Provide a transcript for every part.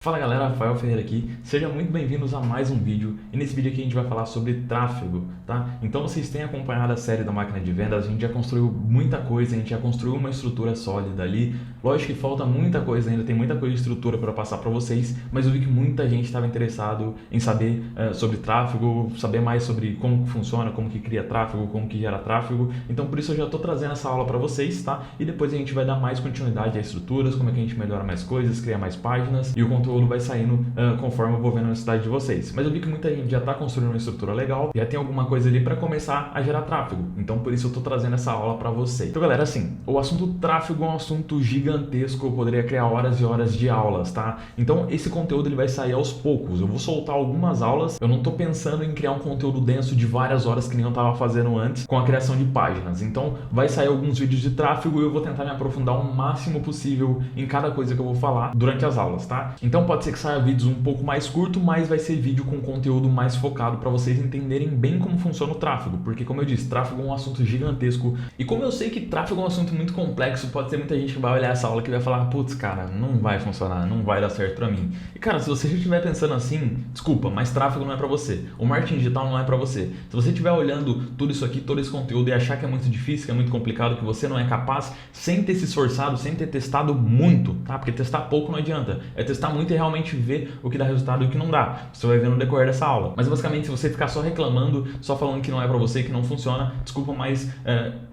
Fala galera, Rafael Ferreira aqui, sejam muito bem-vindos a mais um vídeo e nesse vídeo aqui a gente vai falar sobre tráfego, tá? Então vocês têm acompanhado a série da máquina de vendas, a gente já construiu muita coisa, a gente já construiu uma estrutura sólida ali, lógico que falta muita coisa ainda, tem muita coisa de estrutura para passar para vocês, mas eu vi que muita gente estava interessado em saber sobre tráfego, saber mais sobre como que funciona, como que cria tráfego, como que gera tráfego, então por isso eu já estou trazendo essa aula para vocês, tá? E depois a gente vai dar mais continuidade a estruturas, como é que a gente melhora mais coisas, cria mais páginas e o conteúdo vai saindo conforme eu vou vendo a necessidade de vocês. Mas eu vi que muita gente já está construindo uma estrutura legal, já tem alguma coisa ali para começar a gerar tráfego. Então por isso eu estou trazendo essa aula para vocês. Então galera, assim, o assunto tráfego é um assunto gigantesco, eu poderia criar horas e horas de aulas, tá? Então esse conteúdo ele vai sair aos poucos. Eu vou soltar algumas aulas, eu não estou pensando em criar um conteúdo denso de várias horas que nem eu estava fazendo antes com a criação de páginas. Então vai sair alguns vídeos de tráfego e eu vou tentar me aprofundar o máximo possível em cada coisa que eu vou falar durante as aulas, tá? Então pode ser que saia vídeos um pouco mais curto, mas vai ser vídeo com conteúdo mais focado para vocês entenderem bem como funciona o tráfego, porque como eu disse, tráfego é um assunto gigantesco e como eu sei que tráfego é um assunto muito complexo, pode ter muita gente que vai olhar essa aula que vai falar, putz, cara, não vai funcionar, não vai dar certo para mim. E cara, se você já estiver pensando assim, desculpa, mas tráfego não é para você, o marketing digital não é para você. Se você estiver olhando tudo isso aqui, todo esse conteúdo e achar que é muito difícil, que é muito complicado, que você não é capaz, sem ter se esforçado, sem ter testado muito, tá? Porque testar pouco não adianta, é testar muito e realmente ver o que dá resultado e o que não dá. Você vai ver no decorrer dessa aula. Mas basicamente, se você ficar só reclamando, só falando que não é pra você, que não funciona, desculpa, mas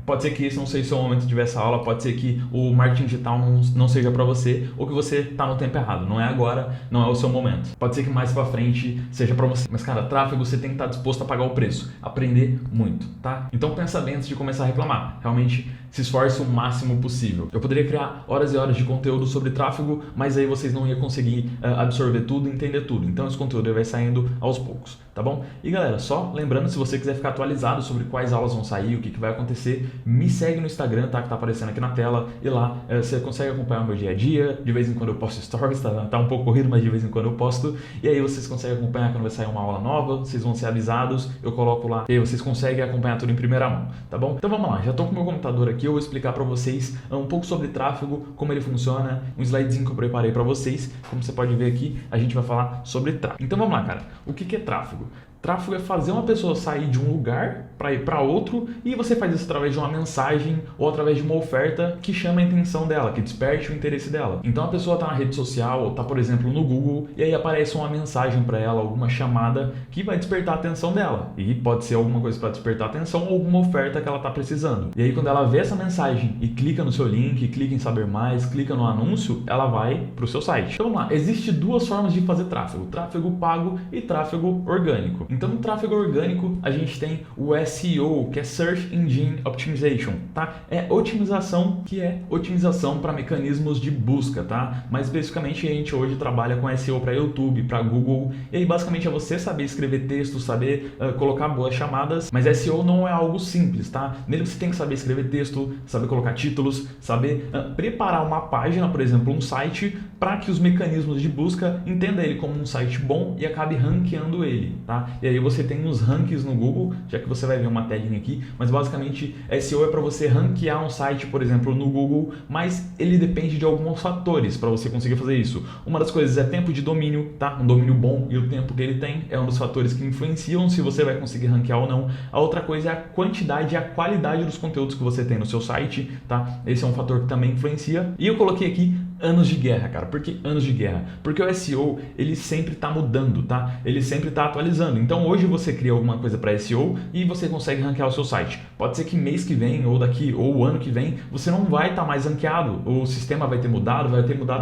pode ser que esse não seja o seu momento de ver essa aula, pode ser que o marketing digital não seja pra você, ou que você tá no tempo errado. Não é agora, não é o seu momento. Pode ser que mais pra frente seja pra você. Mas cara, tráfego você tem que estar disposto a pagar o preço, aprender muito, tá? Então pensa bem antes de começar a reclamar. Realmente se esforce o máximo possível. Eu poderia criar horas e horas de conteúdo sobre tráfego, mas aí vocês não iam conseguir absorver tudo e entender tudo. Então esse conteúdo vai saindo aos poucos, tá bom? E galera, só lembrando, se você quiser ficar atualizado sobre quais aulas vão sair, o que vai acontecer, me segue no Instagram, tá? Que tá aparecendo aqui na tela, e lá você consegue acompanhar o meu dia a dia. De vez em quando eu posto stories, tá um pouco corrido, mas de vez em quando eu posto, e aí vocês conseguem acompanhar quando vai sair uma aula nova, vocês vão ser avisados, eu coloco lá, e aí vocês conseguem acompanhar tudo em primeira mão, tá bom? Então vamos lá, já tô com o meu computador aqui, eu vou explicar pra vocês um pouco sobre tráfego, como ele funciona, um slidezinho que eu preparei pra vocês. Como você pode ver aqui, a gente vai falar sobre tráfego. Então vamos lá, cara. O que é tráfego? Tráfego é fazer uma pessoa sair de um lugar para ir para outro, e você faz isso através de uma mensagem ou através de uma oferta que chama a atenção dela, que desperte o interesse dela. Então a pessoa está na rede social ou está, por exemplo, no Google, e aí aparece uma mensagem para ela, alguma chamada que vai despertar a atenção dela. E pode ser alguma coisa para despertar a atenção ou alguma oferta que ela está precisando. E aí quando ela vê essa mensagem e clica no seu link, clica em saber mais, clica no anúncio, ela vai para o seu site. Então vamos lá, existem duas formas de fazer tráfego: tráfego pago e tráfego orgânico. Então no tráfego orgânico a gente tem o SEO, que é Search Engine Optimization, tá? É otimização, que é otimização para mecanismos de busca, tá? Mais especificamente a gente hoje trabalha com SEO para YouTube, para Google, e aí basicamente é você saber escrever texto, saber colocar boas chamadas, mas SEO não é algo simples, tá? Nele você tem que saber escrever texto, saber colocar títulos, saber preparar uma página, por exemplo, um site, para que os mecanismos de busca entendam ele como um site bom e acabe ranqueando ele, tá? E aí você tem os rankings no Google, já que você vai ver uma tagzinha aqui, mas basicamente SEO é para você ranquear um site, por exemplo, no Google, mas ele depende de alguns fatores para você conseguir fazer isso. Uma das coisas é tempo de domínio, tá? Um domínio bom e o tempo que ele tem é um dos fatores que influenciam se você vai conseguir ranquear ou não. A outra coisa é a quantidade e a qualidade dos conteúdos que você tem no seu site, tá? Esse é um fator que também influencia. E eu coloquei aqui anos de guerra, cara. Por que anos de guerra? Porque o SEO, ele sempre está mudando, tá? Ele sempre está atualizando. Então hoje você cria alguma coisa para SEO e você consegue ranquear o seu site. Pode ser que mês que vem, ou daqui, ou o ano que vem, você não vai estar mais ranqueado. O sistema vai ter mudado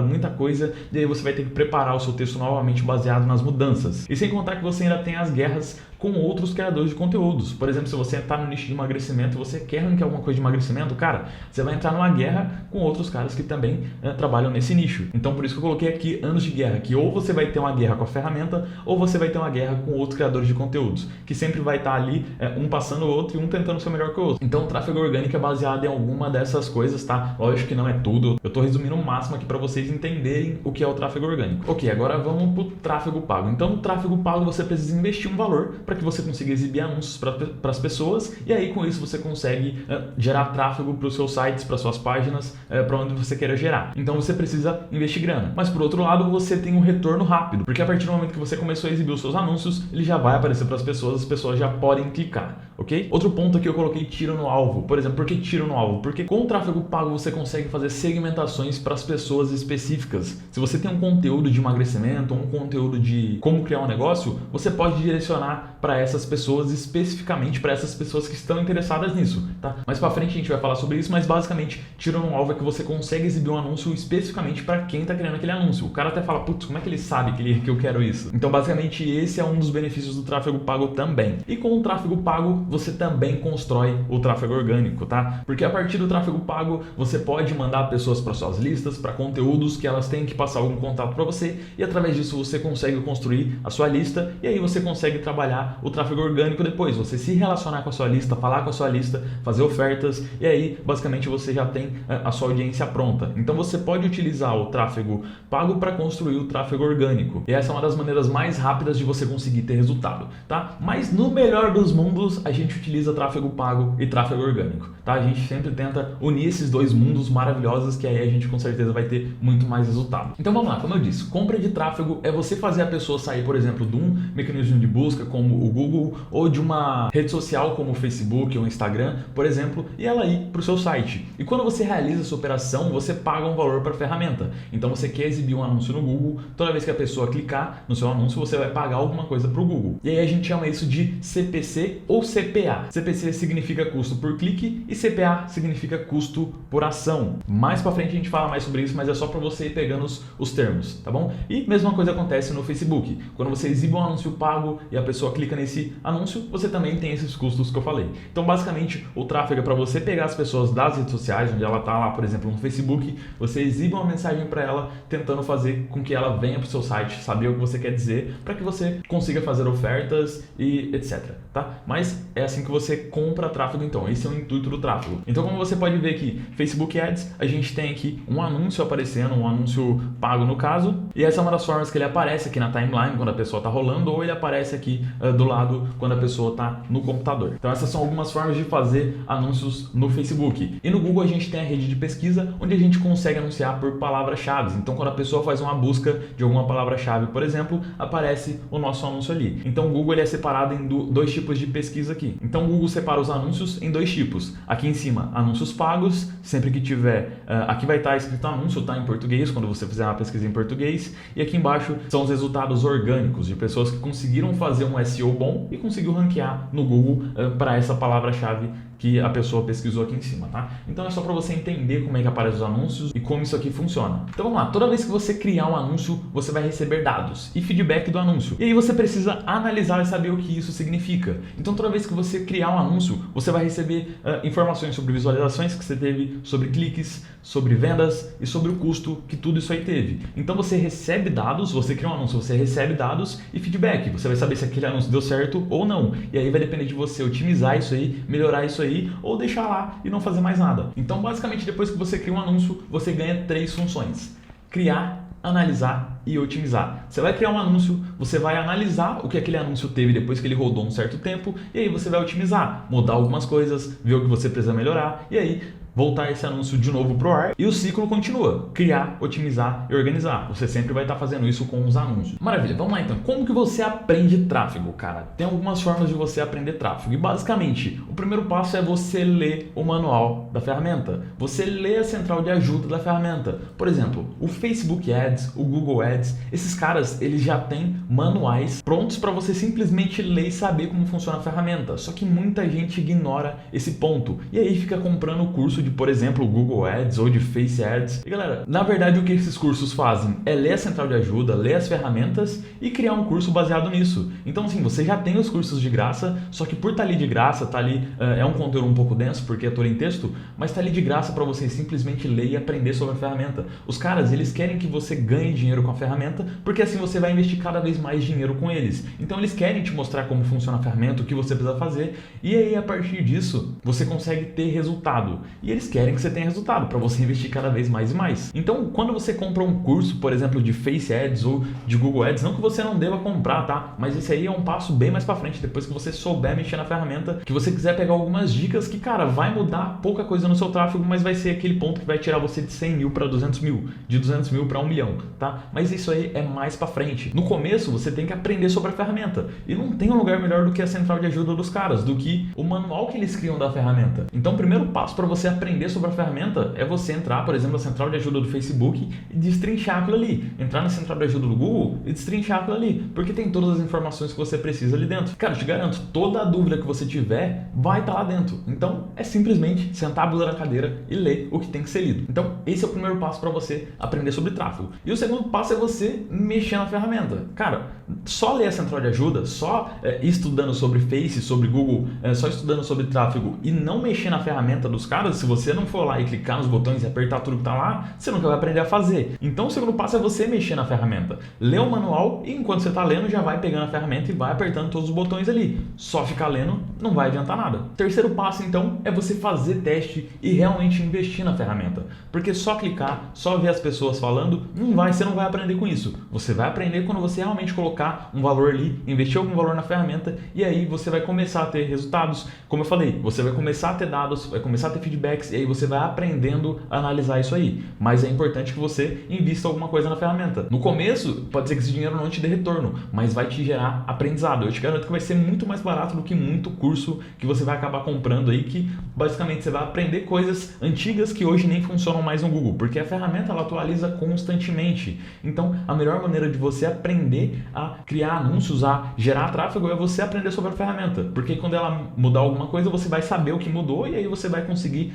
muita coisa, e aí você vai ter que preparar o seu texto novamente baseado nas mudanças. E sem contar que você ainda tem as guerras com outros criadores de conteúdos. Por exemplo, se você está no nicho de emagrecimento e você quer ranquear alguma coisa de emagrecimento, cara, você vai entrar numa guerra com outros caras que também trabalham nesse nicho. Então por isso que eu coloquei aqui anos de guerra, que ou você vai ter uma guerra com a ferramenta, ou você vai ter uma guerra com outros criadores de conteúdos, que sempre vai estar ali um passando o outro e um tentando ser melhor que o outro. Então o tráfego orgânico é baseado em alguma dessas coisas, tá? Lógico que não é tudo, eu estou resumindo o máximo aqui para vocês entenderem o que é o tráfego orgânico. Ok, agora vamos para o tráfego pago. Então no tráfego pago você precisa investir um valor para para que você consiga exibir anúncios para as pessoas, e aí com isso você consegue gerar tráfego para os seus sites, para suas páginas, para onde você queira gerar. Então você precisa investir grana. Mas por outro lado, você tem um retorno rápido, porque a partir do momento que você começou a exibir os seus anúncios, ele já vai aparecer para as pessoas já podem clicar, ok? Outro ponto aqui eu coloquei tiro no alvo. Por exemplo, por que tiro no alvo? Porque com o tráfego pago você consegue fazer segmentações para as pessoas específicas. Se você tem um conteúdo de emagrecimento, um conteúdo de como criar um negócio, você pode direcionar para essas pessoas, especificamente para essas pessoas que estão interessadas nisso, tá? Mais para frente a gente vai falar sobre isso, mas basicamente tiro no alvo é que você consegue exibir um anúncio especificamente para quem está criando aquele anúncio. O cara até fala, putz, como é que ele sabe que eu quero isso? Então basicamente esse é um dos benefícios do tráfego pago também. E com o tráfego pago você também constrói o tráfego orgânico, tá? Porque a partir do tráfego pago você pode mandar pessoas para suas listas, para conteúdos que elas têm que passar algum contato para você, e através disso você consegue construir a sua lista, e aí você consegue trabalhar o tráfego orgânico depois, você se relacionar com a sua lista, falar com a sua lista, fazer ofertas, e aí basicamente você já tem a sua audiência pronta. Então você pode utilizar o tráfego pago para construir o tráfego orgânico, e essa é uma das maneiras mais rápidas de você conseguir ter resultado, tá? Mas no melhor dos mundos a gente utiliza tráfego pago e tráfego orgânico, tá? A gente sempre tenta unir esses dois mundos maravilhosos, que aí a gente com certeza vai ter muito mais resultado. Então vamos lá, como eu disse, compra de tráfego é você fazer a pessoa sair, por exemplo, de um mecanismo de busca como o Google, ou de uma rede social como o Facebook ou o Instagram, por exemplo, e ela ir para o seu site. E quando você realiza essa operação, você paga um valor para a ferramenta. Então você quer exibir um anúncio no Google, toda vez que a pessoa clicar no seu anúncio, você vai pagar alguma coisa para o Google. E aí a gente chama isso de CPC ou CPA. CPC significa custo por clique e CPA significa custo por ação. Mais para frente a gente fala mais sobre isso, mas é só para você ir pegando os termos, tá bom? E mesma coisa acontece no Facebook. Quando você exibe um anúncio pago e a pessoa clica nesse anúncio, você também tem esses custos que eu falei. Então basicamente o tráfego é para você pegar as pessoas das redes sociais, onde ela está lá, por exemplo, no Facebook, você exibe uma mensagem para ela, tentando fazer com que ela venha para o seu site, saber o que você quer dizer, para que você consiga fazer ofertas e etc, tá? Mas é assim que você compra tráfego, então esse é o intuito do tráfego. Então como você pode ver aqui, Facebook Ads, a gente tem aqui um anúncio aparecendo, um anúncio pago no caso, e essa é uma das formas que ele aparece aqui na timeline quando a pessoa está rolando, ou ele aparece aqui do lado quando a pessoa está no computador. Então essas são algumas formas de fazer anúncios no Facebook. E no Google a gente tem a rede de pesquisa, onde a gente consegue anunciar por palavras-chave. Então quando a pessoa faz uma busca de alguma palavra-chave, por exemplo, aparece o nosso anúncio ali. Então o Google ele é separado em dois tipos de pesquisa aqui. Então o Google separa os anúncios em dois tipos. Aqui em cima, anúncios pagos, sempre que tiver, aqui vai estar escrito anúncio, tá em português, quando você fizer uma pesquisa em português, e aqui embaixo são os resultados orgânicos de pessoas que conseguiram fazer um SEO bom e conseguiu ranquear no Google para essa palavra-chave que a pessoa pesquisou aqui em cima, tá? Então é só para você entender como é que aparecem os anúncios e como isso aqui funciona. Então vamos lá, toda vez que você criar um anúncio, você vai receber dados e feedback do anúncio. E aí você precisa analisar e saber o que isso significa. Então toda vez que você criar um anúncio, você vai receber informações sobre visualizações que você teve, sobre cliques, sobre vendas e sobre o custo que tudo isso aí teve. Então você recebe dados, você cria um anúncio, você recebe dados e feedback. Você vai saber se aquele anúncio deu certo ou não. E aí vai depender de você otimizar isso aí, melhorar isso aí, ou deixar lá e não fazer mais nada. Então basicamente depois que você cria um anúncio, você ganha 3 funções: criar, analisar e otimizar. Você vai criar um anúncio, você vai analisar o que aquele anúncio teve depois que ele rodou um certo tempo, e aí você vai otimizar, mudar algumas coisas, ver o que você precisa melhorar, e aí voltar esse anúncio de novo pro ar, e o ciclo continua: criar, otimizar e organizar. Você sempre vai estar fazendo isso com os anúncios. Maravilha, vamos lá então. Como que você aprende tráfego, cara? Tem algumas formas de você aprender tráfego, e basicamente o primeiro passo é você ler o manual da ferramenta. Você lê a central de ajuda da ferramenta. Por exemplo, o Facebook Ads, o Google Ads, esses caras, eles já têm manuais prontos para você simplesmente ler e saber como funciona a ferramenta. Só que muita gente ignora esse ponto, e aí fica comprando o curso de, por exemplo, Google Ads ou de Face Ads. E galera, na verdade o que esses cursos fazem é ler a central de ajuda, ler as ferramentas e criar um curso baseado nisso. Então assim, você já tem os cursos de graça, só que por estar ali de graça, tá ali, é um conteúdo um pouco denso porque é todo em texto, mas tá ali de graça para você simplesmente ler e aprender sobre a ferramenta. Os caras, eles querem que você ganhe dinheiro com a ferramenta, porque assim você vai investir cada vez mais dinheiro com eles. Então eles querem te mostrar como funciona a ferramenta, o que você precisa fazer, e aí a partir disso você consegue ter resultado. E eles querem que você tenha resultado para você investir cada vez mais e mais. Então, quando você compra um curso, por exemplo, de Face Ads ou de Google Ads, não que você não deva comprar, tá? Mas esse aí é um passo bem mais para frente, depois que você souber mexer na ferramenta, que você quiser pegar algumas dicas que, cara, vai mudar pouca coisa no seu tráfego, mas vai ser aquele ponto que vai tirar você de 100 mil para 200 mil, de 200 mil para 1 milhão, tá? Mas isso aí é mais para frente. No começo, você tem que aprender sobre a ferramenta. E não tem um lugar melhor do que a central de ajuda dos caras, do que o manual que eles criam da ferramenta. Então, o primeiro passo para você aprender sobre a ferramenta é você entrar, por exemplo, na central de ajuda do Facebook e destrinchar aquilo ali. Entrar na central de ajuda do Google e destrinchar aquilo ali, porque tem todas as informações que você precisa ali dentro. Cara, eu te garanto, toda a dúvida que você tiver vai estar lá dentro. Então, é simplesmente sentar a bunda na cadeira e ler o que tem que ser lido. Então, esse é o primeiro passo para você aprender sobre tráfego. E o segundo passo é você mexer na ferramenta. Cara, só ler a central de ajuda, só estudando sobre Face, sobre Google, só estudando sobre tráfego e não mexer na ferramenta dos caras, se você não for lá e clicar nos botões e apertar tudo que está lá, você nunca vai aprender a fazer. Então, o segundo passo é você mexer na ferramenta. Lê o manual e enquanto você está lendo, já vai pegando a ferramenta e vai apertando todos os botões ali. Só ficar lendo não vai adiantar nada. Terceiro passo, então, é você fazer teste e realmente investir na ferramenta. Porque só clicar, só ver as pessoas falando, você não vai aprender com isso. Você vai aprender quando você realmente colocar um valor ali, investir algum valor na ferramenta e aí você vai começar a ter resultados. Como eu falei, você vai começar a ter dados, vai começar a ter feedbacks e aí você vai aprendendo a analisar isso aí. Mas é importante que você invista alguma coisa na ferramenta. No começo, pode ser que esse dinheiro não te dê retorno, mas vai te gerar aprendizado. Eu te garanto que vai ser muito mais barato do que muito curso que você vai acabar comprando aí, que basicamente você vai aprender coisas antigas que hoje nem funcionam mais no Google, porque a ferramenta ela atualiza constantemente. Então, a melhor maneira de você aprender a criar anúncios, a gerar tráfego é você aprender sobre a ferramenta, porque quando ela mudar alguma coisa, você vai saber o que mudou e aí você vai conseguir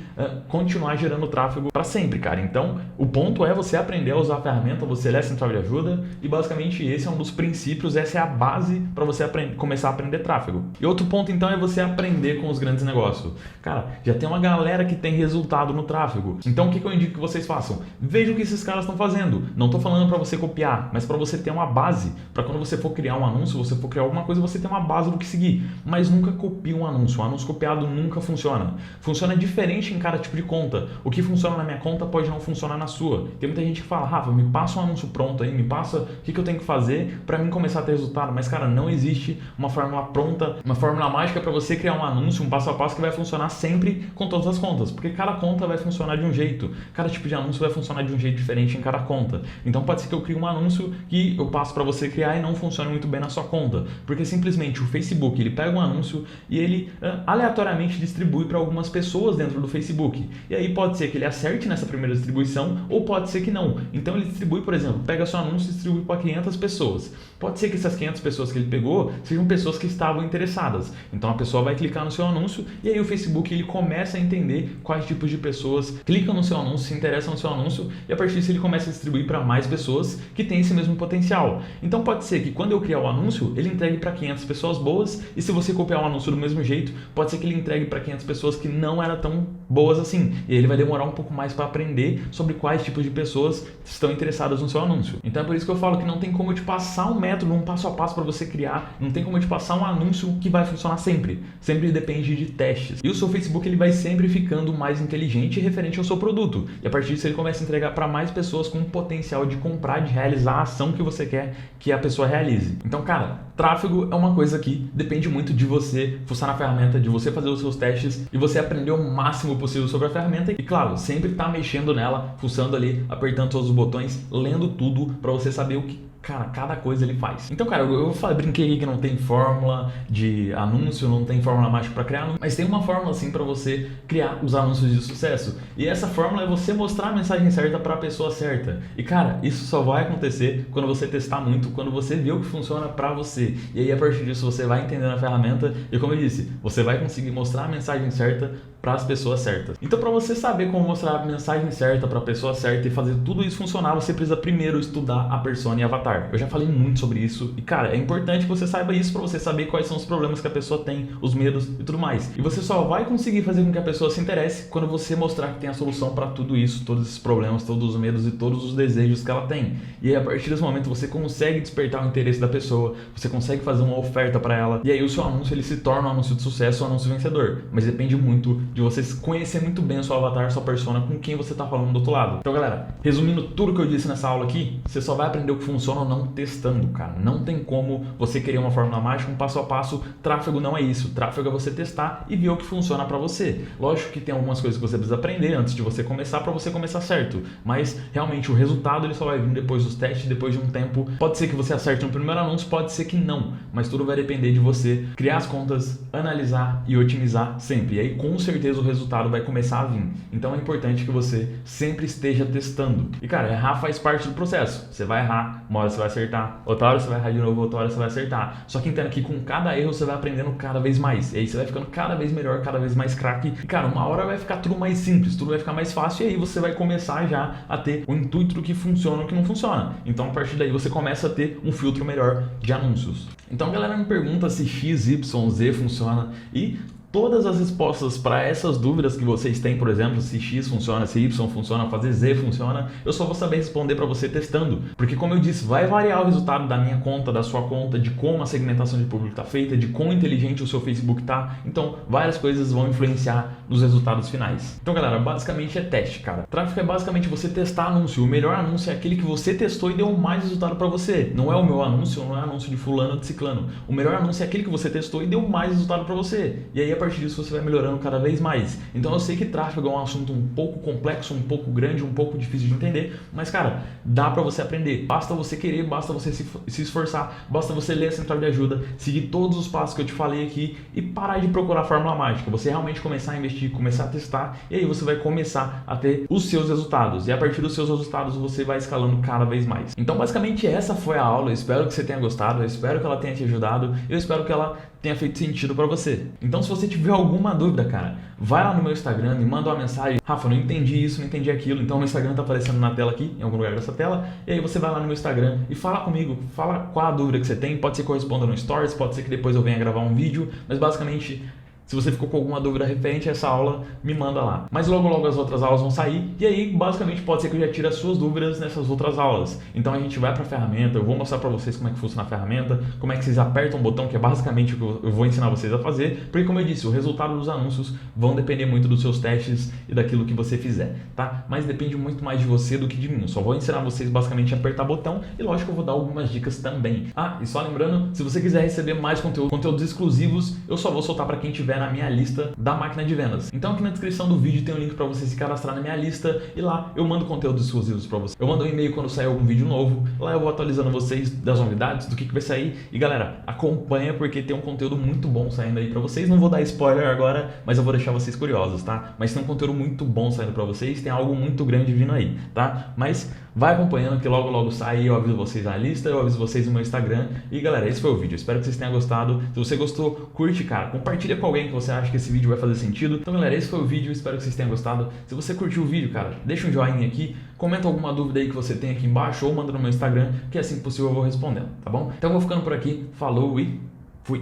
continuar gerando tráfego para sempre, cara. Então, o ponto é você aprender a usar a ferramenta, você ler a central de ajuda e basicamente esse é um dos princípios, essa é a base para você começar a aprender tráfego. E outro ponto então é você aprender com os grandes negócios. Cara, já tem uma galera que tem resultado no tráfego. Então, o que eu indico que vocês façam? Vejam o que esses caras estão fazendo. Não estou falando para você copiar, mas para você ter uma base, para quando você for criar um anúncio, você for criar alguma coisa, você ter uma base do que seguir. Mas nunca copie um anúncio. Um anúncio copiado nunca funciona. Funciona diferente em cada tipo de conta. O que funciona na minha conta pode não funcionar na sua. Tem muita gente que fala, Rafa, me passa um anúncio pronto aí, me passa o que eu tenho que fazer para mim começar a ter resultado. Mas, cara, não existe uma fórmula pronta, uma fórmula mágica para você criar um anúncio, um passo a passo que vai funcionar sempre com todas as contas. Porque cada conta vai funcionar de um jeito. Cada tipo de anúncio vai funcionar de um jeito diferente em cada conta. Então, pode ser que eu crie um anúncio que eu passo para você criar e não funcione muito bem na sua conta. Porque simplesmente o Facebook, ele pega um anúncio e ele aleatoriamente distribui para algumas pessoas dentro do Facebook. E aí pode ser que ele acerte nessa primeira distribuição ou pode ser que não. Então ele distribui, por exemplo, pega seu anúncio e distribui para 500 pessoas. Pode ser que essas 500 pessoas que ele pegou sejam pessoas que estavam interessadas. Então a pessoa vai clicar no seu anúncio e aí o Facebook ele começa a entender quais tipos de pessoas clicam no seu anúncio, se interessam no seu anúncio e a partir disso ele começa a distribuir para mais pessoas que têm esse mesmo potencial. Então pode ser que quando eu criar o anúncio, ele entregue para 500 pessoas boas e se você copiar o anúncio do mesmo jeito, pode ser que ele entregue para 500 pessoas que não eram tão boas assim. E aí ele vai demorar um pouco mais para aprender sobre quais tipos de pessoas estão interessadas no seu anúncio. Então é por isso que eu falo que não tem como eu te passar um método, um passo a passo para você criar, não tem como eu te passar um anúncio que vai funcionar sempre. Sempre depende de testes. E o seu Facebook ele vai sempre ficando mais inteligente referente ao seu produto. E a partir disso ele começa a entregar para mais pessoas com o potencial de comprar, de realizar a ação que você quer que a pessoa realize. Então, cara, tráfego é uma coisa que depende muito de você fuçar na ferramenta, de você fazer os seus testes e você aprender o máximo possível sobre a ferramenta e, claro, sempre estar mexendo nela, fuçando ali, apertando todos os botões, lendo tudo para você saber o que cada coisa ele faz. Então, cara, eu brinquei aqui que não tem fórmula de anúncio, não tem fórmula mágica para criar anúncio, mas tem uma fórmula sim para você criar os anúncios de sucesso. E essa fórmula é você mostrar a mensagem certa para a pessoa certa. E, cara, isso só vai acontecer quando você testar muito, quando você vê o que funciona para você. E aí, a partir disso, você vai entendendo a ferramenta e, como eu disse, você vai conseguir mostrar a mensagem certa para as pessoas certas. Então, para você saber como mostrar a mensagem certa para a pessoa certa e fazer tudo isso funcionar, você precisa primeiro estudar a persona e avatar. avatar. Eu já falei muito sobre isso e, cara, é importante que você saiba isso pra você saber quais são os problemas que a pessoa tem, os medos e tudo mais. E você só vai conseguir fazer com que a pessoa se interesse quando você mostrar que tem a solução pra tudo isso, todos esses problemas, todos os medos e todos os desejos que ela tem. E aí, a partir desse momento, você consegue despertar o interesse da pessoa, você consegue fazer uma oferta pra ela, e aí o seu anúncio ele se torna um anúncio de sucesso, um anúncio vencedor. Mas depende muito de você conhecer muito bem o seu avatar, sua persona, com quem você tá falando do outro lado. Então, galera, resumindo tudo que eu disse nessa aula aqui, você só vai aprender o que funciona ou não testando, cara. Não tem como você querer uma fórmula mágica, um passo a passo. Tráfego não é isso. Tráfego é você testar e ver o que funciona pra você. Lógico que tem algumas coisas que você precisa aprender antes de você começar pra você começar certo. Mas, realmente, o resultado ele só vai vir depois dos testes, depois de um tempo. Pode ser que você acerte no primeiro anúncio, pode ser que não. Mas tudo vai depender de você criar as contas, analisar e otimizar sempre. E aí, com certeza, o resultado vai começar a vir. Então, é importante que você sempre esteja testando. E, cara, errar faz parte do processo. Você vai errar, uma hora você vai acertar, outra hora você vai errar de novo, outra hora você vai acertar. Só que entenda que com cada erro você vai aprendendo cada vez mais. E aí você vai ficando cada vez melhor, cada vez mais craque. E, cara, uma hora vai ficar tudo mais simples, tudo vai ficar mais fácil. E aí você vai começar já a ter o intuito do que funciona e o que não funciona. Então, a partir daí, você começa a ter um filtro melhor de anúncios. Então, a galera me pergunta se X, Y, Z funciona e todas as respostas para essas dúvidas que vocês têm, por exemplo, se X funciona, se Y funciona, fazer Z funciona, eu só vou saber responder para você testando. Porque, como eu disse, vai variar o resultado da minha conta, da sua conta, de como a segmentação de público está feita, de quão inteligente o seu Facebook está. Então, várias coisas vão influenciar nos resultados finais. Então, galera, basicamente é teste, cara. Tráfego é basicamente você testar anúncio. O melhor anúncio é aquele que você testou e deu mais resultado para você. Não é o meu anúncio, não é anúncio de fulano ou de ciclano. O melhor anúncio é aquele que você testou e deu mais resultado para você. E aí, a partir disso, você vai melhorando cada vez mais. Então, eu sei que tráfego é um assunto um pouco complexo, um pouco grande, um pouco difícil de entender, mas, cara, dá para você aprender. Basta você querer, basta você se esforçar, basta você ler a central de ajuda, seguir todos os passos que eu te falei aqui e parar de procurar a fórmula mágica. Você realmente começar a investir, começar a testar, e aí você vai começar a ter os seus resultados. E a partir dos seus resultados, você vai escalando cada vez mais. Então, basicamente, essa foi a aula. Eu espero que você tenha gostado, eu espero que ela tenha te ajudado, eu espero que ela tenha feito sentido para você. Então, se você tiver alguma dúvida, cara, vai lá no meu Instagram, me manda uma mensagem: Rafa, não entendi isso, não entendi aquilo. Então, o meu Instagram tá aparecendo na tela aqui, em algum lugar dessa tela, e aí você vai lá no meu Instagram e fala comigo, fala qual a dúvida que você tem. Pode ser que eu responda no Stories, pode ser que depois eu venha gravar um vídeo, mas basicamente, se você ficou com alguma dúvida referente a essa aula, me manda lá. Mas logo logo as outras aulas vão sair e aí basicamente pode ser que eu já tire as suas dúvidas nessas outras aulas. Então a gente vai para a ferramenta, eu vou mostrar para vocês como é que funciona a ferramenta, como é que vocês apertam o botão, que é basicamente o que eu vou ensinar vocês a fazer, porque, como eu disse, o resultado dos anúncios vão depender muito dos seus testes e daquilo que você fizer, tá? Mas depende muito mais de você do que de mim. Eu só vou ensinar vocês basicamente a apertar botão e, lógico, eu vou dar algumas dicas também. Ah, e só lembrando, se você quiser receber mais conteúdos exclusivos, eu só vou soltar para quem tiver na minha lista da máquina de vendas. Então, aqui na descrição do vídeo tem um link para você se cadastrar na minha lista e lá eu mando conteúdos exclusivos para você. Eu mando um e-mail quando sair algum vídeo novo, lá eu vou atualizando vocês das novidades, do que vai sair. E, galera, acompanha porque tem um conteúdo muito bom saindo aí para vocês. Não vou dar spoiler agora, mas eu vou deixar vocês curiosos, tá? Mas tem um conteúdo muito bom saindo para vocês, tem algo muito grande vindo aí, tá? Mas vai acompanhando que logo logo sai, eu aviso vocês na lista, eu aviso vocês no meu Instagram. E, galera, esse foi o vídeo. Espero que vocês tenham gostado. Se você gostou, curte, cara. Compartilha com alguém que você acha que esse vídeo vai fazer sentido. Então, galera, esse foi o vídeo. Espero que vocês tenham gostado. Se você curtiu o vídeo, cara, deixa um joinha aqui. Comenta alguma dúvida aí que você tem aqui embaixo ou manda no meu Instagram, que assim que possível eu vou respondendo, tá bom? Então, eu vou ficando por aqui. Falou e fui!